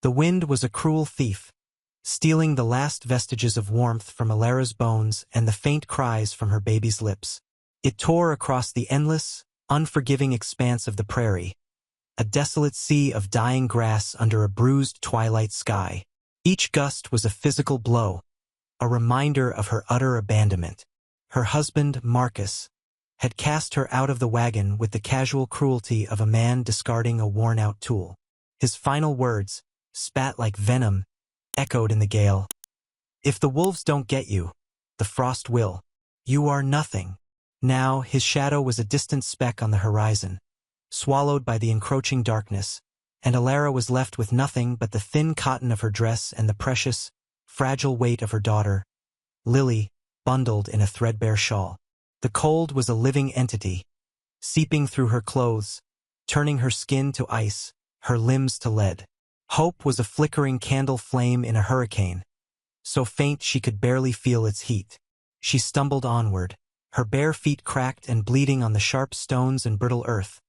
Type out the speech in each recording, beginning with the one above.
The wind was a cruel thief, stealing the last vestiges of warmth from Alara's bones and the faint cries from her baby's lips. It tore across the endless, unforgiving expanse of the prairie, a desolate sea of dying grass under a bruised twilight sky. Each gust was a physical blow, a reminder of her utter abandonment. Her husband, Marcus, had cast her out of the wagon with the casual cruelty of a man discarding a worn-out tool. His final words, spat like venom, echoed in the gale. "If the wolves don't get you, the frost will. You are nothing." Now his shadow was a distant speck on the horizon, swallowed by the encroaching darkness, and Alara was left with nothing but the thin cotton of her dress and the precious, fragile weight of her daughter, Lily, bundled in a threadbare shawl. The cold was a living entity, seeping through her clothes, turning her skin to ice, her limbs to lead. Hope was a flickering candle flame in a hurricane, so faint she could barely feel its heat. She stumbled onward, her bare feet cracked and bleeding on the sharp stones and brittle earth,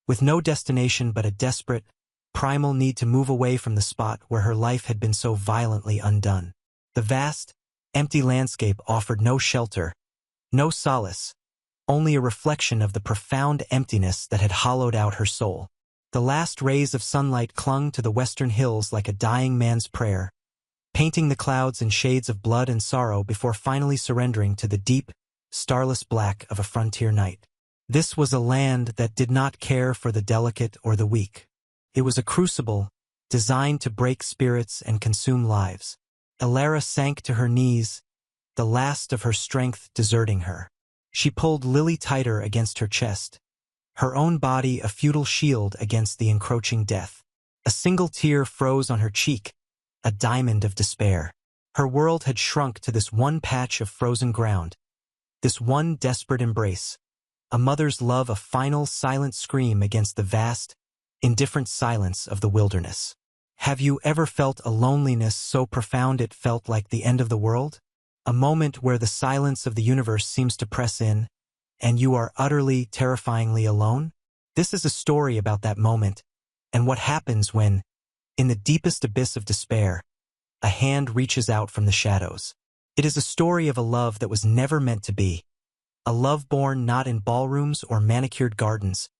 with no destination but a desperate, primal need to move away from the spot where her life had been so violently undone. The vast, empty landscape offered no shelter, no solace, only a reflection of the profound emptiness that had hollowed out her soul. The last rays of sunlight clung to the western hills like a dying man's prayer, painting the clouds in shades of blood and sorrow before finally surrendering to the deep, starless black of a frontier night. This was a land that did not care for the delicate or the weak. It was a crucible, designed to break spirits and consume lives. Alara sank to her knees, the last of her strength deserting her. She pulled Lily tighter against her chest, her own body a futile shield against the encroaching death. A single tear froze on her cheek, a diamond of despair. Her world had shrunk to this one patch of frozen ground, this one desperate embrace. A mother's love, a final silent scream against the vast, indifferent silence of the wilderness. Have you ever felt a loneliness so profound it felt like the end of the world? A moment where the silence of the universe seems to press in, and you are utterly, terrifyingly alone? This is a story about that moment, and what happens when, in the deepest abyss of despair, a hand reaches out from the shadows. It is a story of a love that was never meant to be, a love born not in ballrooms or manicured gardens,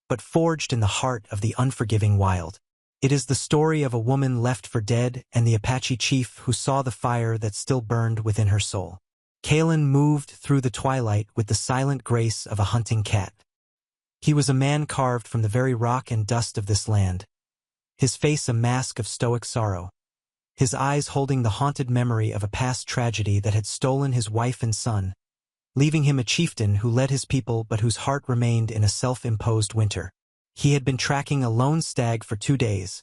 but forged in the heart of the unforgiving wild. It is the story of a woman left for dead and the Apache chief who saw the fire that still burned within her soul. Kalen moved through the twilight with the silent grace of a hunting cat. He was a man carved from the very rock and dust of this land, his face a mask of stoic sorrow, his eyes holding the haunted memory of a past tragedy that had stolen his wife and son, leaving him a chieftain who led his people but whose heart remained in a self-imposed winter. He had been tracking a lone stag for 2 days,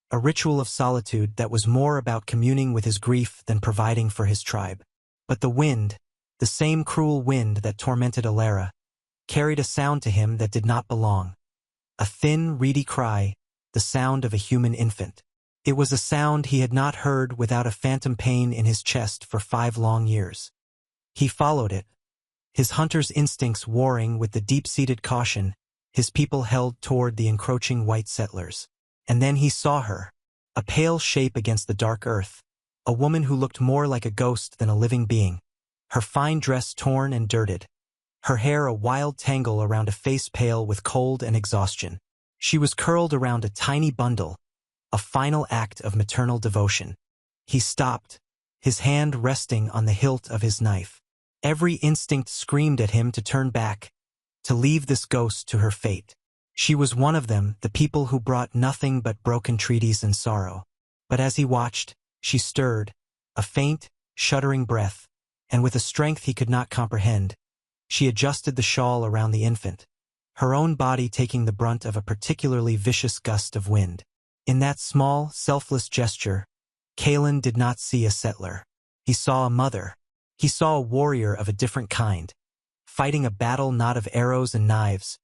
a ritual of solitude that was more about communing with his grief than providing for his tribe. But the wind, the same cruel wind that tormented Alara, carried a sound to him that did not belong. A thin, reedy cry, the sound of a human infant. It was a sound he had not heard without a phantom pain in his chest for 5 long years. He followed it, his hunter's instincts warring with the deep-seated caution his people held toward the encroaching white settlers. And then he saw her, a pale shape against the dark earth, a woman who looked more like a ghost than a living being, her fine dress torn and dirted, her hair a wild tangle around a face pale with cold and exhaustion. She was curled around a tiny bundle, a final act of maternal devotion. He stopped, his hand resting on the hilt of his knife. Every instinct screamed at him to turn back, to leave this ghost to her fate. She was one of them, the people who brought nothing but broken treaties and sorrow. But as he watched, she stirred, a faint, shuddering breath, and with a strength he could not comprehend, she adjusted the shawl around the infant, her own body taking the brunt of a particularly vicious gust of wind. In that small, selfless gesture, Kalen did not see a settler. He saw a mother. He saw a warrior of a different kind, fighting a battle not of arrows and knives,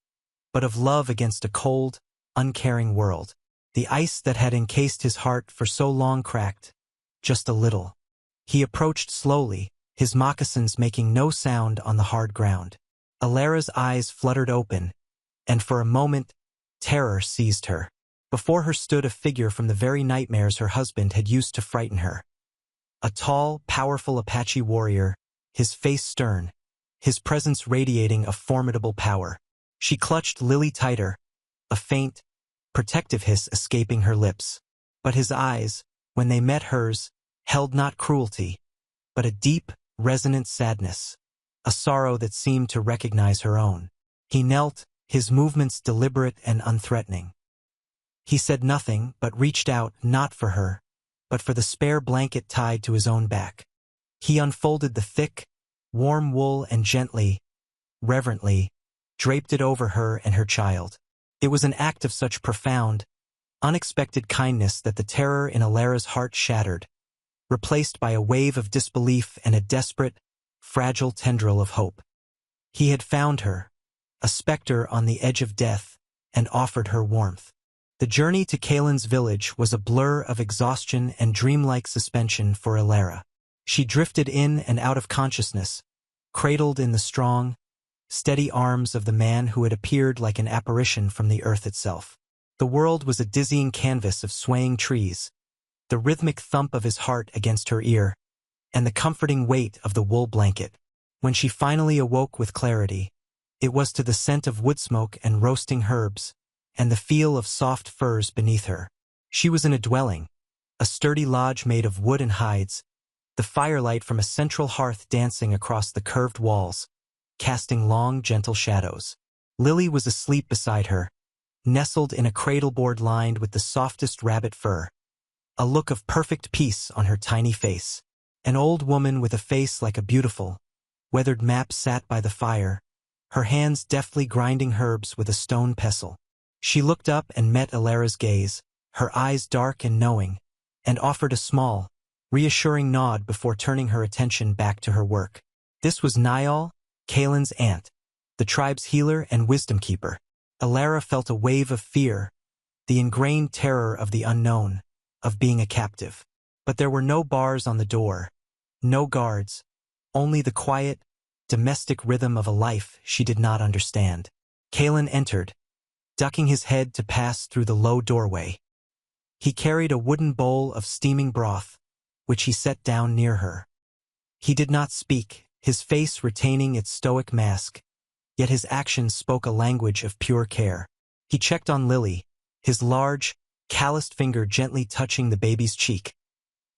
but of love against a cold, uncaring world. The ice that had encased his heart for so long cracked, just a little. He approached slowly, his moccasins making no sound on the hard ground. Alara's eyes fluttered open, and for a moment, terror seized her. Before her stood a figure from the very nightmares her husband had used to frighten her. A tall, powerful Apache warrior, his face stern, his presence radiating a formidable power. She clutched Lily tighter, a faint, protective hiss escaping her lips. But his eyes, when they met hers, held not cruelty, but a deep, resonant sadness, a sorrow that seemed to recognize her own. He knelt, his movements deliberate and unthreatening. He said nothing, but reached out not for her, but for the spare blanket tied to his own back. He unfolded the thick, warm wool and gently, reverently, draped it over her and her child. It was an act of such profound, unexpected kindness that the terror in Alara's heart shattered, replaced by a wave of disbelief and a desperate, fragile tendril of hope. He had found her, a specter on the edge of death, and offered her warmth. The journey to Kalen's village was a blur of exhaustion and dreamlike suspension for Alara. She drifted in and out of consciousness, cradled in the strong, steady arms of the man who had appeared like an apparition from the earth itself. The world was a dizzying canvas of swaying trees, the rhythmic thump of his heart against her ear, and the comforting weight of the wool blanket. When she finally awoke with clarity, it was to the scent of wood smoke and roasting herbs, and the feel of soft furs beneath her. She was in a dwelling, a sturdy lodge made of wood and hides, the firelight from a central hearth dancing across the curved walls, casting long, gentle shadows. Lily was asleep beside her, nestled in a cradleboard lined with the softest rabbit fur, a look of perfect peace on her tiny face. An old woman with a face like a beautiful, weathered map sat by the fire, her hands deftly grinding herbs with a stone pestle. She looked up and met Alara's gaze, her eyes dark and knowing, and offered a small, reassuring nod before turning her attention back to her work. This was Niall, Kalen's aunt, the tribe's healer and wisdom keeper. Alara felt a wave of fear, the ingrained terror of the unknown, of being a captive. But there were no bars on the door, no guards, only the quiet, domestic rhythm of a life she did not understand. Kalen entered, ducking his head to pass through the low doorway. He carried a wooden bowl of steaming broth, which he set down near her. He did not speak, his face retaining its stoic mask, yet his actions spoke a language of pure care. He checked on Lily, his large, calloused finger gently touching the baby's cheek,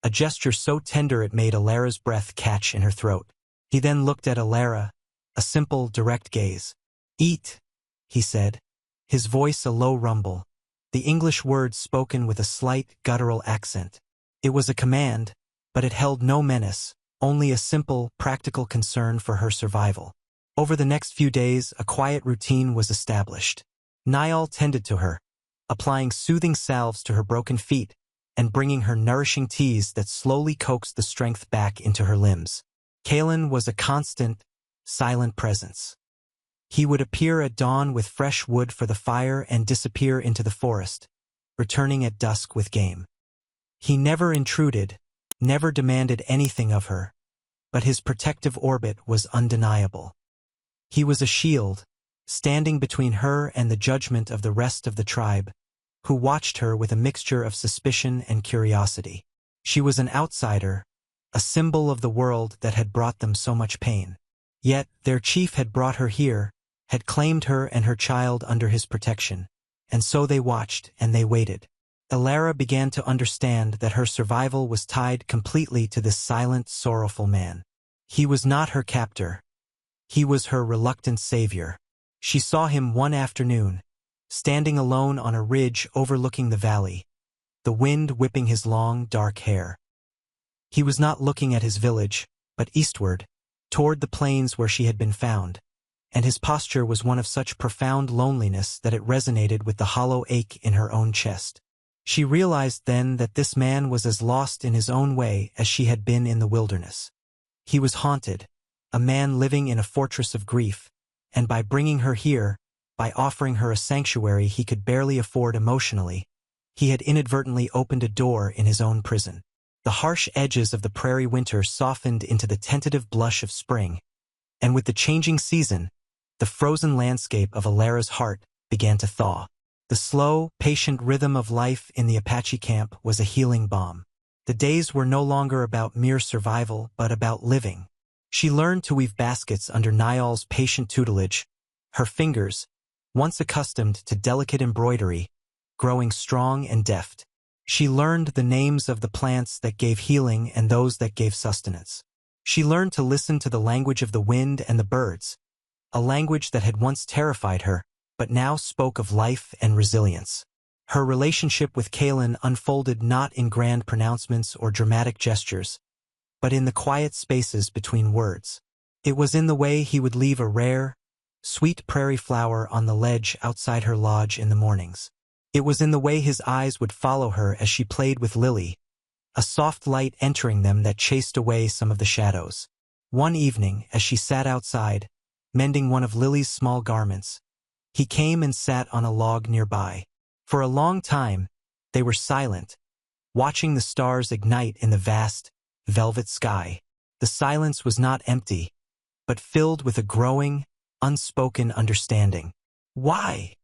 a gesture so tender it made Alara's breath catch in her throat. He then looked at Alara, a simple, direct gaze. "Eat," he said, his voice a low rumble, the English words spoken with a slight, guttural accent. It was a command, but it held no menace, only a simple, practical concern for her survival. Over the next few days, a quiet routine was established. Niall tended to her, applying soothing salves to her broken feet, and bringing her nourishing teas that slowly coaxed the strength back into her limbs. Kalen was a constant, silent presence. He would appear at dawn with fresh wood for the fire and disappear into the forest, returning at dusk with game. He never intruded, never demanded anything of her, but his protective orbit was undeniable. He was a shield, standing between her and the judgment of the rest of the tribe, who watched her with a mixture of suspicion and curiosity. She was an outsider, a symbol of the world that had brought them so much pain. Yet their chief had brought her here, had claimed her and her child under his protection, and so they watched and they waited. Alara began to understand that her survival was tied completely to this silent, sorrowful man. He was not her captor. He was her reluctant savior. She saw him one afternoon, standing alone on a ridge overlooking the valley, the wind whipping his long, dark hair. He was not looking at his village, but eastward, toward the plains where she had been found, and his posture was one of such profound loneliness that it resonated with the hollow ache in her own chest. She realized then that this man was as lost in his own way as she had been in the wilderness. He was haunted, a man living in a fortress of grief, and by bringing her here, by offering her a sanctuary he could barely afford emotionally, he had inadvertently opened a door in his own prison. The harsh edges of the prairie winter softened into the tentative blush of spring, and with the changing season, the frozen landscape of Alara's heart began to thaw. The slow, patient rhythm of life in the Apache camp was a healing balm. The days were no longer about mere survival, but about living. She learned to weave baskets under Niall's patient tutelage, her fingers, once accustomed to delicate embroidery, growing strong and deft. She learned the names of the plants that gave healing and those that gave sustenance. She learned to listen to the language of the wind and the birds, a language that had once terrified her, but now spoke of life and resilience. Her relationship with Kaelin unfolded not in grand pronouncements or dramatic gestures, but in the quiet spaces between words. It was in the way he would leave a rare, sweet prairie flower on the ledge outside her lodge in the mornings. It was in the way his eyes would follow her as she played with Lily, a soft light entering them that chased away some of the shadows. One evening, as she sat outside, mending one of Lily's small garments, he came and sat on a log nearby. For a long time, they were silent, watching the stars ignite in the vast, velvet sky. The silence was not empty, but filled with a growing, unspoken understanding. "Why?"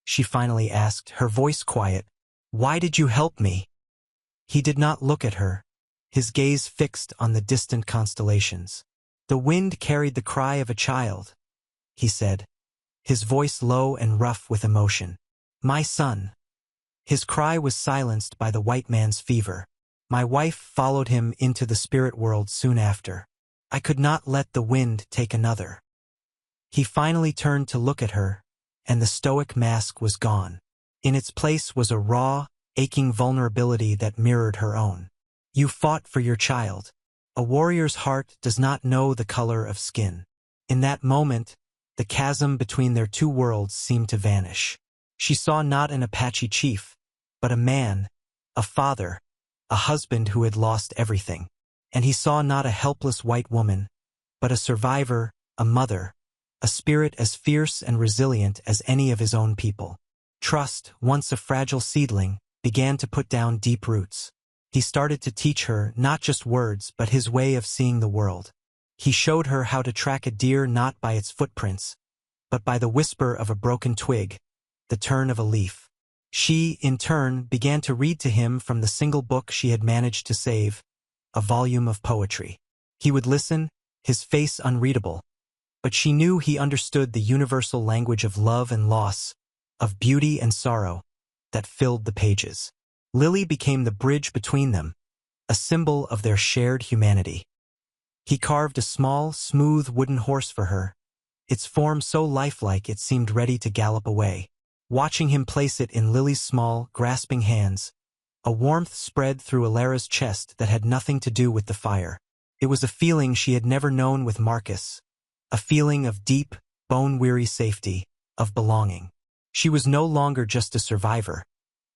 she finally asked, her voice quiet. "Why did you help me?" He did not look at her, his gaze fixed on the distant constellations. "The wind carried the cry of a child," he said, his voice low and rough with emotion. "My son." His cry was silenced by the white man's fever. "My wife followed him into the spirit world soon after. I could not let the wind take another." He finally turned to look at her, and the stoic mask was gone. In its place was a raw, aching vulnerability that mirrored her own. "You fought for your child. A warrior's heart does not know the color of skin." In that moment, the chasm between their two worlds seemed to vanish. She saw not an Apache chief, but a man, a father, a husband who had lost everything. And he saw not a helpless white woman, but a survivor, a mother, a spirit as fierce and resilient as any of his own people. Trust, once a fragile seedling, began to put down deep roots. He started to teach her not just words but his way of seeing the world. He showed her how to track a deer not by its footprints, but by the whisper of a broken twig, the turn of a leaf. She, in turn, began to read to him from the single book she had managed to save, a volume of poetry. He would listen, his face unreadable, but she knew he understood the universal language of love and loss, of beauty and sorrow, that filled the pages. Lily became the bridge between them, a symbol of their shared humanity. He carved a small, smooth wooden horse for her, its form so lifelike it seemed ready to gallop away. Watching him place it in Lily's small, grasping hands, a warmth spread through Alara's chest that had nothing to do with the fire. It was a feeling she had never known with Marcus, a feeling of deep, bone-weary safety, of belonging. She was no longer just a survivor.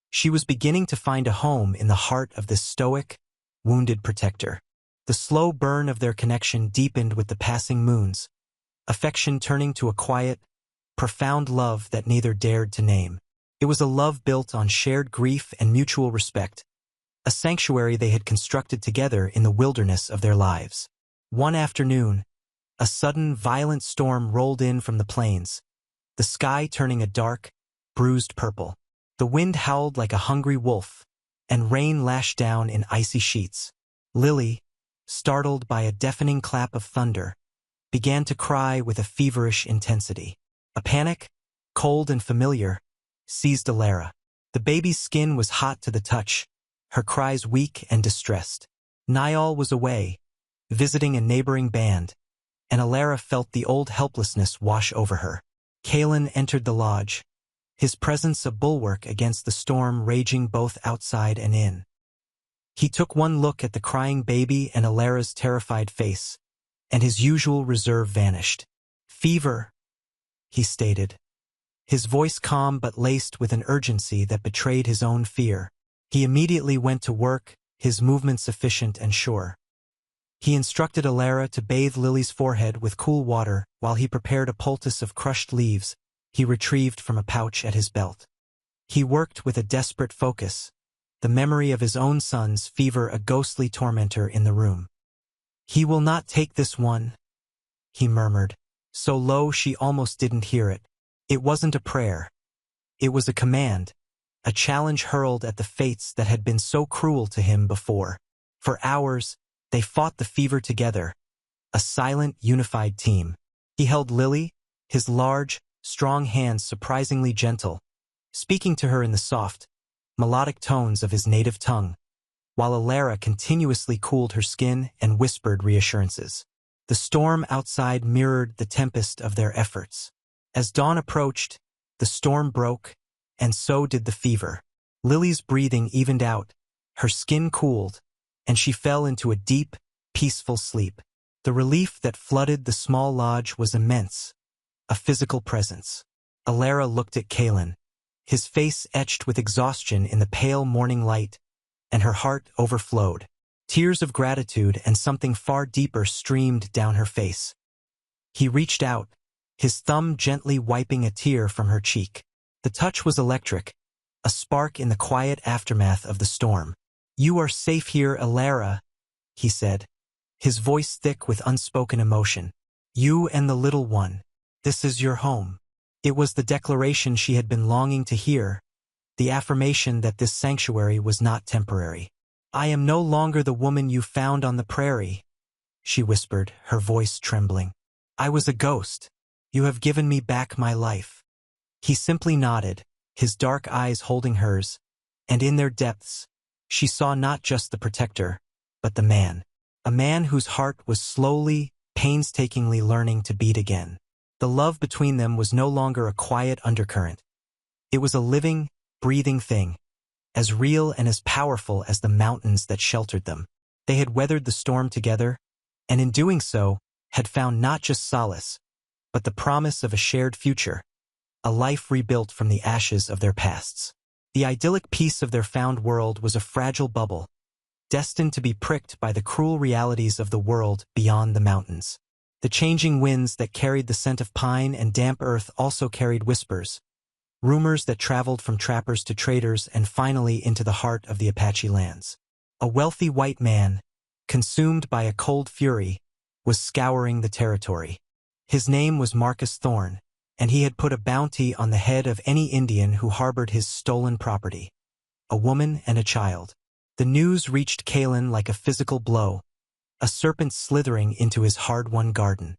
She was beginning to find a home in the heart of this stoic, wounded protector. The slow burn of their connection deepened with the passing moons, affection turning to a quiet, profound love that neither dared to name. It was a love built on shared grief and mutual respect, a sanctuary they had constructed together in the wilderness of their lives. One afternoon, a sudden, violent storm rolled in from the plains, the sky turning a dark, bruised purple. The wind howled like a hungry wolf, and rain lashed down in icy sheets. Lily, startled by a deafening clap of thunder, began to cry with a feverish intensity. A panic, cold and familiar, seized Alara. The baby's skin was hot to the touch, her cries weak and distressed. Niall was away, visiting a neighboring band, and Alara felt the old helplessness wash over her. Kaelin entered the lodge, his presence a bulwark against the storm raging both outside and in. He took one look at the crying baby and Alara's terrified face, and his usual reserve vanished. "Fever," he stated, his voice calm but laced with an urgency that betrayed his own fear. He immediately went to work, his movements efficient and sure. He instructed Alara to bathe Lily's forehead with cool water while he prepared a poultice of crushed leaves he retrieved from a pouch at his belt. He worked with a desperate focus, the memory of his own son's fever a ghostly tormentor in the room. "He will not take this one," he murmured, so low she almost didn't hear it. It wasn't a prayer. It was a command, a challenge hurled at the fates that had been so cruel to him before. For hours, they fought the fever together, a silent, unified team. He held Lily, his large, strong hands surprisingly gentle, speaking to her in the soft, melodic tones of his native tongue, while Alara continuously cooled her skin and whispered reassurances. The storm outside mirrored the tempest of their efforts. As dawn approached, the storm broke, and so did the fever. Lily's breathing evened out, her skin cooled, and she fell into a deep, peaceful sleep. The relief that flooded the small lodge was immense, a physical presence. Alara looked at Kalen, his face etched with exhaustion in the pale morning light, and her heart overflowed. Tears of gratitude and something far deeper streamed down her face. He reached out, his thumb gently wiping a tear from her cheek. The touch was electric, a spark in the quiet aftermath of the storm. "You are safe here, Alara," he said, his voice thick with unspoken emotion. "You and the little one. This is your home." It was the declaration she had been longing to hear, the affirmation that this sanctuary was not temporary. "I am no longer the woman you found on the prairie," she whispered, her voice trembling. "I was a ghost. You have given me back my life." He simply nodded, his dark eyes holding hers, and in their depths, she saw not just the protector, but the man. A man whose heart was slowly, painstakingly learning to beat again. The love between them was no longer a quiet undercurrent. It was a living, breathing thing, as real and as powerful as the mountains that sheltered them. They had weathered the storm together, and in doing so, had found not just solace, but the promise of a shared future, a life rebuilt from the ashes of their pasts. The idyllic peace of their found world was a fragile bubble, destined to be pricked by the cruel realities of the world beyond the mountains. The changing winds that carried the scent of pine and damp earth also carried whispers, rumors that traveled from trappers to traders and finally into the heart of the Apache lands. A wealthy white man, consumed by a cold fury, was scouring the territory. His name was Marcus Thorne, and he had put a bounty on the head of any Indian who harbored his stolen property, a woman and a child. The news reached Kalen like a physical blow, a serpent slithering into his hard-won garden.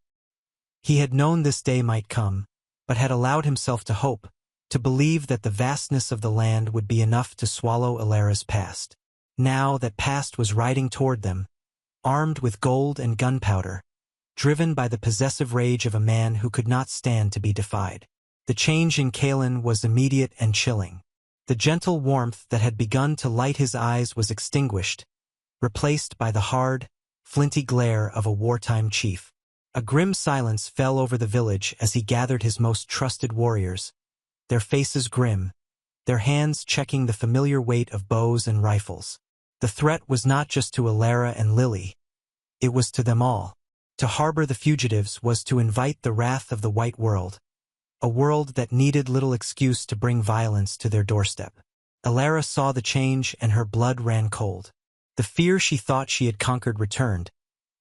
He had known this day might come, but had allowed himself to hope, to believe that the vastness of the land would be enough to swallow Alara's past. Now that past was riding toward them, armed with gold and gunpowder, driven by the possessive rage of a man who could not stand to be defied. The change in Kalen was immediate and chilling. The gentle warmth that had begun to light his eyes was extinguished, replaced by the hard, flinty glare of a wartime chief. A grim silence fell over the village as he gathered his most trusted warriors, their faces grim, their hands checking the familiar weight of bows and rifles. The threat was not just to Alara and Lily. It was to them all. To harbor the fugitives was to invite the wrath of the white world, a world that needed little excuse to bring violence to their doorstep. Alara saw the change and her blood ran cold. The fear she thought she had conquered returned,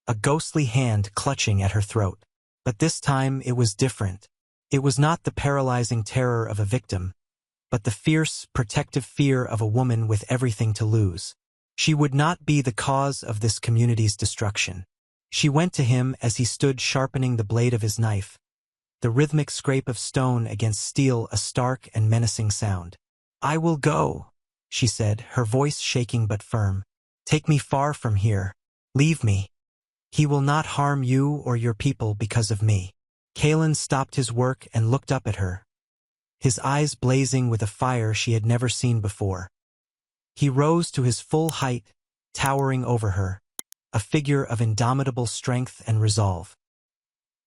a ghostly hand clutching at her throat. But this time it was different. It was not the paralyzing terror of a victim, but the fierce, protective fear of a woman with everything to lose. She would not be the cause of this community's destruction. She went to him as he stood sharpening the blade of his knife, the rhythmic scrape of stone against steel a stark and menacing sound. "I will go," she said, her voice shaking but firm. "Take me far from here. Leave me. He will not harm you or your people because of me." Kalen stopped his work and looked up at her, his eyes blazing with a fire she had never seen before. He rose to his full height, towering over her, a figure of indomitable strength and resolve.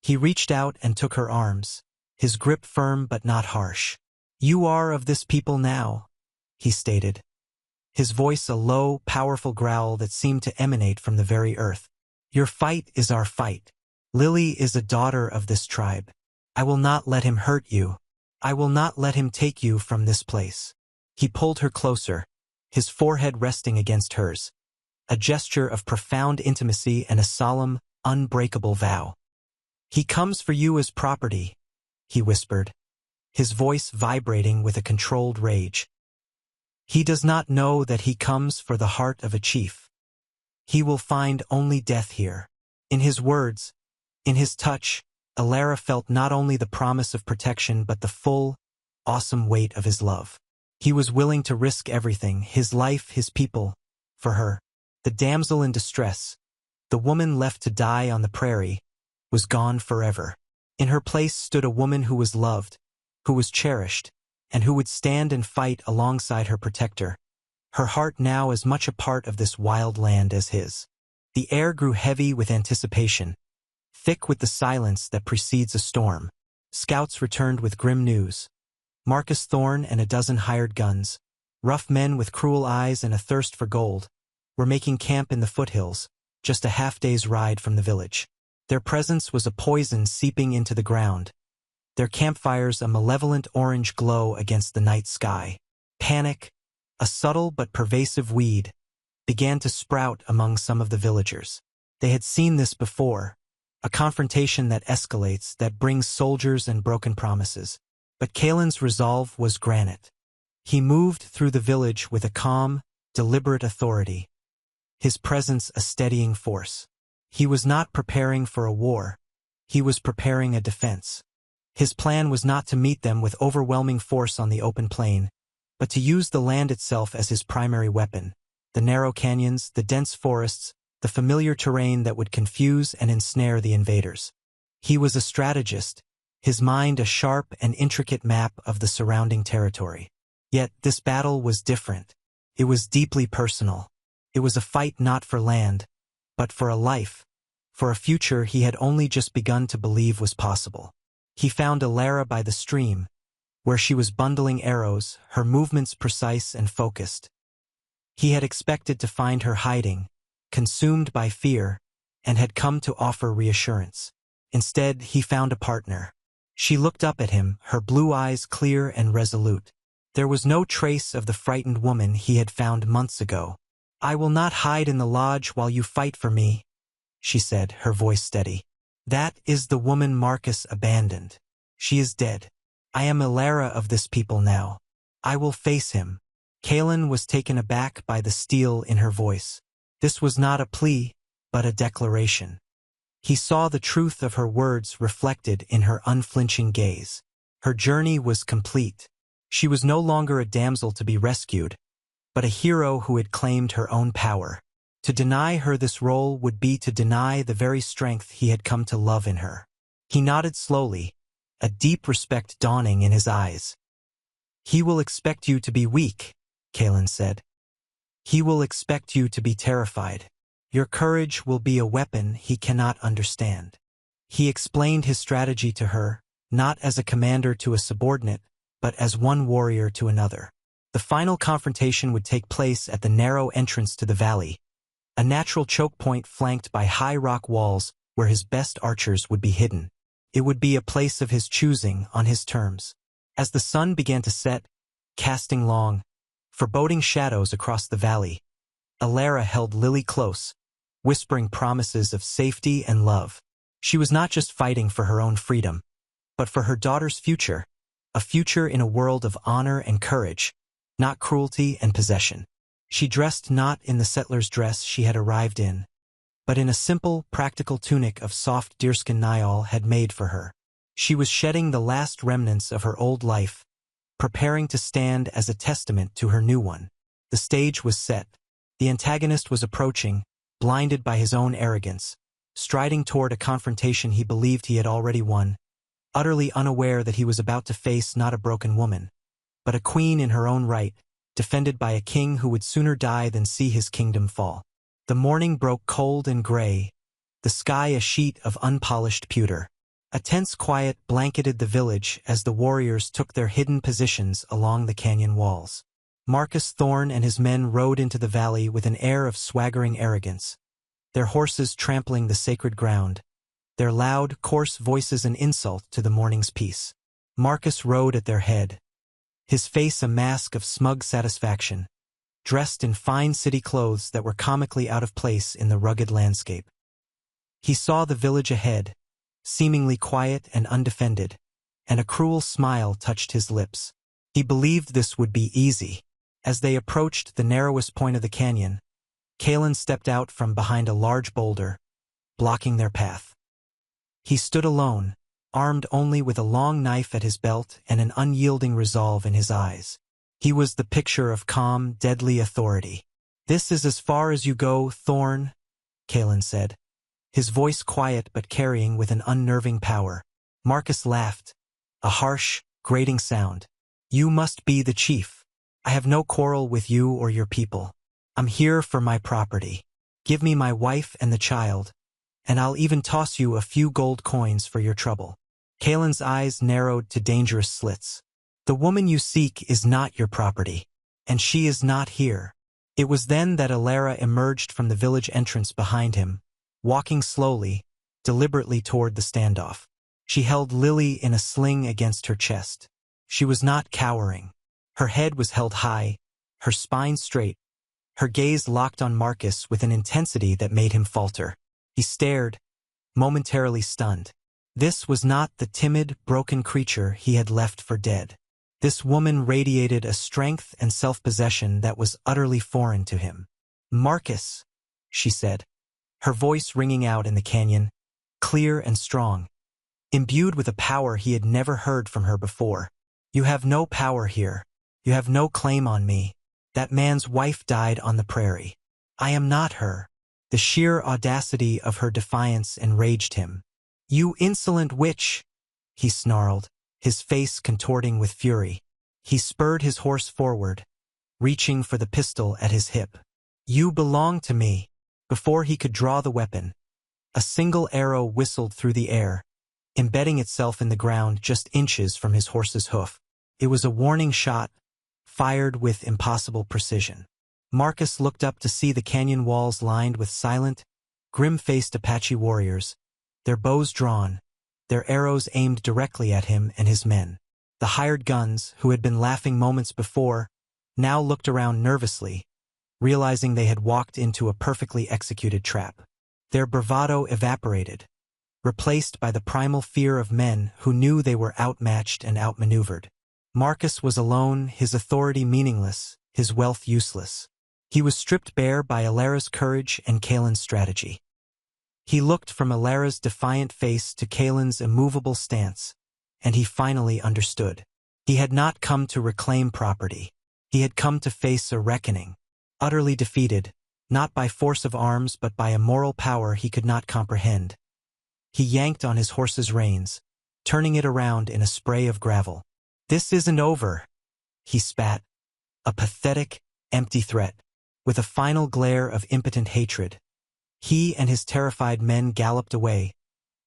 He reached out and took her arms, his grip firm but not harsh. "You are of this people now," he stated, his voice a low, powerful growl that seemed to emanate from the very earth. "Your fight is our fight. Lily is a daughter of this tribe. I will not let him hurt you. I will not let him take you from this place." He pulled her closer, his forehead resting against hers, a gesture of profound intimacy and a solemn, unbreakable vow. "He comes for you as property," he whispered, his voice vibrating with a controlled rage. "He does not know that he comes for the heart of a chief. He will find only death here." In his words, in his touch, Alara felt not only the promise of protection but the full, awesome weight of his love. He was willing to risk everything, his life, his people, for her. The damsel in distress, the woman left to die on the prairie, was gone forever. In her place stood a woman who was loved, who was cherished, and who would stand and fight alongside her protector, her heart now as much a part of this wild land as his. The air grew heavy with anticipation, thick with the silence that precedes a storm. Scouts returned with grim news. Marcus Thorne and a dozen hired guns, rough men with cruel eyes and a thirst for gold, were making camp in the foothills, just a half-day's ride from the village. Their presence was a poison seeping into the ground, their campfires a malevolent orange glow against the night sky. Panic, a subtle but pervasive weed, began to sprout among some of the villagers. They had seen this before, a confrontation that escalates, that brings soldiers and broken promises. But Kalen's resolve was granite. He moved through the village with a calm, deliberate authority, his presence a steadying force. He was not preparing for a war, he was preparing a defense. His plan was not to meet them with overwhelming force on the open plain, but to use the land itself as his primary weapon, the narrow canyons, the dense forests, the familiar terrain that would confuse and ensnare the invaders. He was a strategist, his mind a sharp and intricate map of the surrounding territory. Yet this battle was different. It was deeply personal. It was a fight not for land, but for a life, for a future he had only just begun to believe was possible. He found Alara by the stream, where she was bundling arrows, her movements precise and focused. He had expected to find her hiding, consumed by fear, and had come to offer reassurance. Instead, he found a partner. She looked up at him, her blue eyes clear and resolute. There was no trace of the frightened woman he had found months ago. "I will not hide in the lodge while you fight for me," she said, her voice steady. "That is the woman Marcus abandoned. She is dead. I am Alara of this people now. I will face him." Kalen was taken aback by the steel in her voice. This was not a plea, but a declaration. He saw the truth of her words reflected in her unflinching gaze. Her journey was complete. She was no longer a damsel to be rescued, but a hero who had claimed her own power. To deny her this role would be to deny the very strength he had come to love in her. He nodded slowly, a deep respect dawning in his eyes. "He will expect you to be weak," Kalen said. "He will expect you to be terrified. Your courage will be a weapon he cannot understand." He explained his strategy to her, not as a commander to a subordinate, but as one warrior to another. The final confrontation would take place at the narrow entrance to the valley, a natural choke point flanked by high rock walls where his best archers would be hidden. It would be a place of his choosing, on his terms. As the sun began to set, casting long, foreboding shadows across the valley, Alara held Lily close, whispering promises of safety and love. She was not just fighting for her own freedom, but for her daughter's future, a future in a world of honor and courage, not cruelty and possession. She dressed not in the settler's dress she had arrived in, but in a simple, practical tunic of soft deerskin Niall had made for her. She was shedding the last remnants of her old life, preparing to stand as a testament to her new one. The stage was set. The antagonist was approaching, blinded by his own arrogance, striding toward a confrontation he believed he had already won, utterly unaware that he was about to face not a broken woman, but a queen in her own right, defended by a king who would sooner die than see his kingdom fall. The morning broke cold and gray, the sky a sheet of unpolished pewter. A tense quiet blanketed the village as the warriors took their hidden positions along the canyon walls. Marcus Thorne and his men rode into the valley with an air of swaggering arrogance, their horses trampling the sacred ground, their loud, coarse voices an insult to the morning's peace. Marcus rode at their head, his face a mask of smug satisfaction, dressed in fine city clothes that were comically out of place in the rugged landscape. He saw the village ahead, seemingly quiet and undefended, and a cruel smile touched his lips. He believed this would be easy. As they approached the narrowest point of the canyon, Kalen stepped out from behind a large boulder, blocking their path. He stood alone, armed only with a long knife at his belt and an unyielding resolve in his eyes. He was the picture of calm, deadly authority. "This is as far as you go, Thorn," Kalen said, his voice quiet but carrying with an unnerving power. Marcus laughed, a harsh, grating sound. "You must be the chief. I have no quarrel with you or your people. I'm here for my property. Give me my wife and the child, and I'll even toss you a few gold coins for your trouble." Kalen's eyes narrowed to dangerous slits. "The woman you seek is not your property, and she is not here." It was then that Alara emerged from the village entrance behind him, walking slowly, deliberately toward the standoff. She held Lily in a sling against her chest. She was not cowering. Her head was held high, her spine straight, her gaze locked on Marcus with an intensity that made him falter. He stared, momentarily stunned. This was not the timid, broken creature he had left for dead. This woman radiated a strength and self-possession that was utterly foreign to him. "Marcus," she said, her voice ringing out in the canyon, clear and strong, imbued with a power he had never heard from her before. "You have no power here. You have no claim on me. That man's wife died on the prairie. I am not her." The sheer audacity of her defiance enraged him. "You insolent witch!" he snarled, his face contorting with fury. He spurred his horse forward, reaching for the pistol at his hip. "You belong to me." Before he could draw the weapon, a single arrow whistled through the air, embedding itself in the ground just inches from his horse's hoof. It was a warning shot, fired with impossible precision. Marcus looked up to see the canyon walls lined with silent, grim-faced Apache warriors, their bows drawn, their arrows aimed directly at him and his men. The hired guns, who had been laughing moments before, now looked around nervously, realizing they had walked into a perfectly executed trap. Their bravado evaporated, replaced by the primal fear of men who knew they were outmatched and outmaneuvered. Marcus was alone, his authority meaningless, his wealth useless. He was stripped bare by Alara's courage and Kalen's strategy. He looked from Alara's defiant face to Kalen's immovable stance, and he finally understood. He had not come to reclaim property. He had come to face a reckoning. Utterly defeated, not by force of arms but by a moral power he could not comprehend. He yanked on his horse's reins, turning it around in a spray of gravel. "This isn't over," he spat, a pathetic, empty threat. With a final glare of impotent hatred, he and his terrified men galloped away,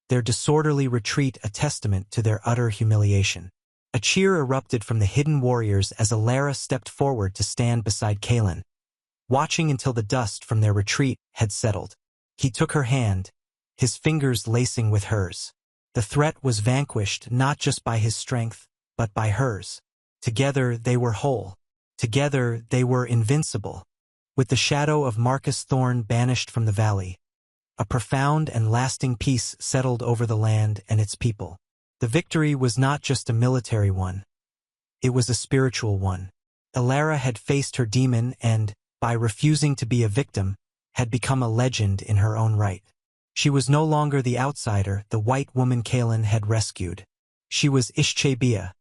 their disorderly retreat a testament to their utter humiliation. A cheer erupted from the hidden warriors as Alara stepped forward to stand beside Kalen, watching until the dust from their retreat had settled. He took her hand, his fingers lacing with hers. The threat was vanquished not just by his strength, but by hers. Together they were whole. Together they were invincible. With the shadow of Marcus Thorn banished from the valley, a profound and lasting peace settled over the land and its people. The victory was not just a military one. It was a spiritual one. Alara had faced her demon and, by refusing to be a victim, had become a legend in her own right. She was no longer the outsider the white woman Kalen had rescued. She was Ishchebia,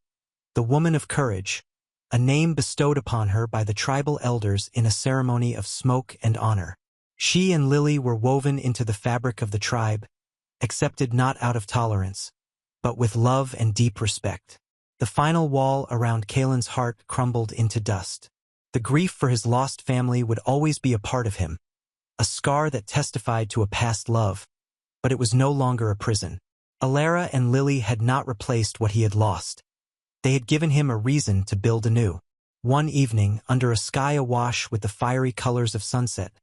the woman of courage, a name bestowed upon her by the tribal elders in a ceremony of smoke and honor. She and Lily were woven into the fabric of the tribe, accepted not out of tolerance, but with love and deep respect. The final wall around Kalen's heart crumbled into dust. The grief for his lost family would always be a part of him, a scar that testified to a past love, but it was no longer a prison. Alara and Lily had not replaced what he had lost. They had given him a reason to build anew. One evening, under a sky awash with the fiery colors of sunset,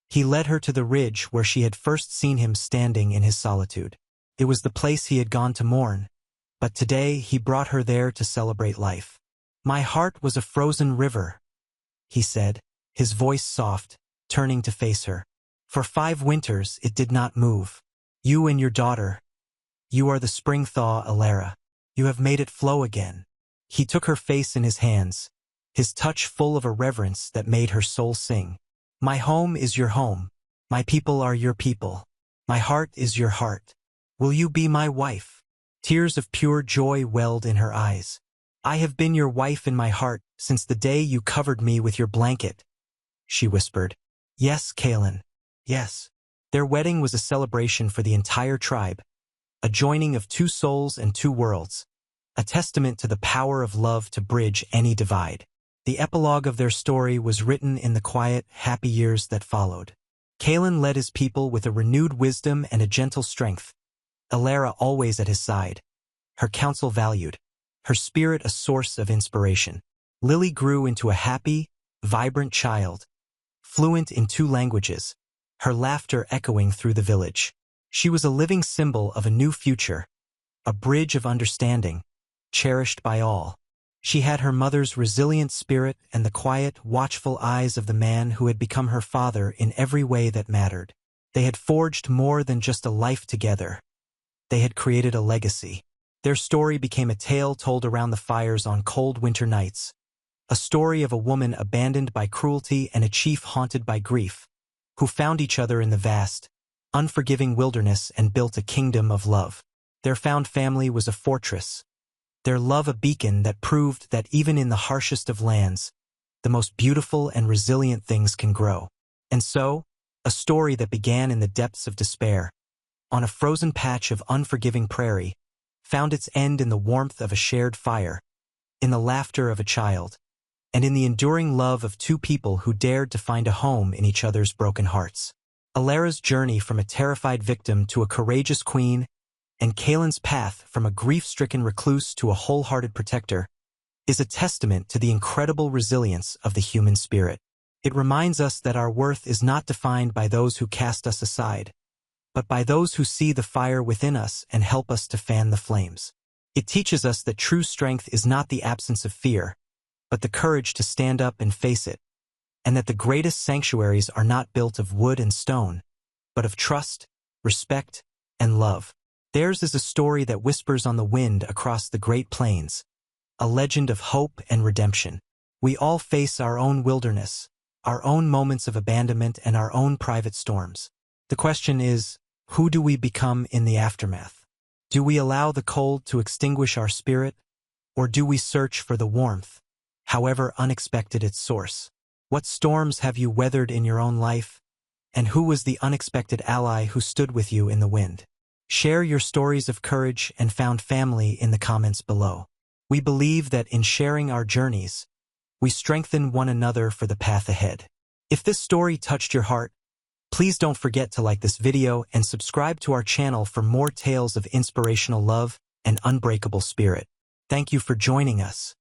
he led her to the ridge where she had first seen him standing in his solitude. It was the place he had gone to mourn, but today he brought her there to celebrate life. "My heart was a frozen river," he said, his voice soft, turning to face her. "For 5 winters it did not move. You and your daughter, you are the spring thaw, Alara. You have made it flow again." He took her face in his hands, his touch full of a reverence that made her soul sing. "My home is your home. My people are your people. My heart is your heart. Will you be my wife?" Tears of pure joy welled in her eyes. "I have been your wife in my heart since the day you covered me with your blanket," she whispered. "Yes, Kaylin. Yes." Their wedding was a celebration for the entire tribe, a joining of two souls and two worlds, a testament to the power of love to bridge any divide. The epilogue of their story was written in the quiet, happy years that followed. Kaylin led his people with a renewed wisdom and a gentle strength, Alara always at his side, her counsel valued, her spirit a source of inspiration. Lily grew into a happy, vibrant child, fluent in 2 languages, her laughter echoing through the village. She was a living symbol of a new future, a bridge of understanding, cherished by all. She had her mother's resilient spirit and the quiet, watchful eyes of the man who had become her father in every way that mattered. They had forged more than just a life together. They had created a legacy. Their story became a tale told around the fires on cold winter nights, a story of a woman abandoned by cruelty and a chief haunted by grief, who found each other in the vast, unforgiving wilderness and built a kingdom of love. Their found family was a fortress, their love a beacon that proved that even in the harshest of lands, the most beautiful and resilient things can grow. And so, a story that began in the depths of despair, on a frozen patch of unforgiving prairie, found its end in the warmth of a shared fire, in the laughter of a child, and in the enduring love of 2 people who dared to find a home in each other's broken hearts. Alara's journey from a terrified victim to a courageous queen, and Kaylin's path from a grief-stricken recluse to a wholehearted protector, is a testament to the incredible resilience of the human spirit. It reminds us that our worth is not defined by those who cast us aside, but by those who see the fire within us and help us to fan the flames. It teaches us that true strength is not the absence of fear, but the courage to stand up and face it, and that the greatest sanctuaries are not built of wood and stone, but of trust, respect, and love. Theirs is a story that whispers on the wind across the Great Plains, a legend of hope and redemption. We all face our own wilderness, our own moments of abandonment, and our own private storms. The question is, who do we become in the aftermath? Do we allow the cold to extinguish our spirit, or do we search for the warmth, however unexpected its source? What storms have you weathered in your own life, and who was the unexpected ally who stood with you in the wind? Share your stories of courage and found family in the comments below. We believe that in sharing our journeys, we strengthen one another for the path ahead. If this story touched your heart, please don't forget to like this video and subscribe to our channel for more tales of inspirational love and unbreakable spirit. Thank you for joining us.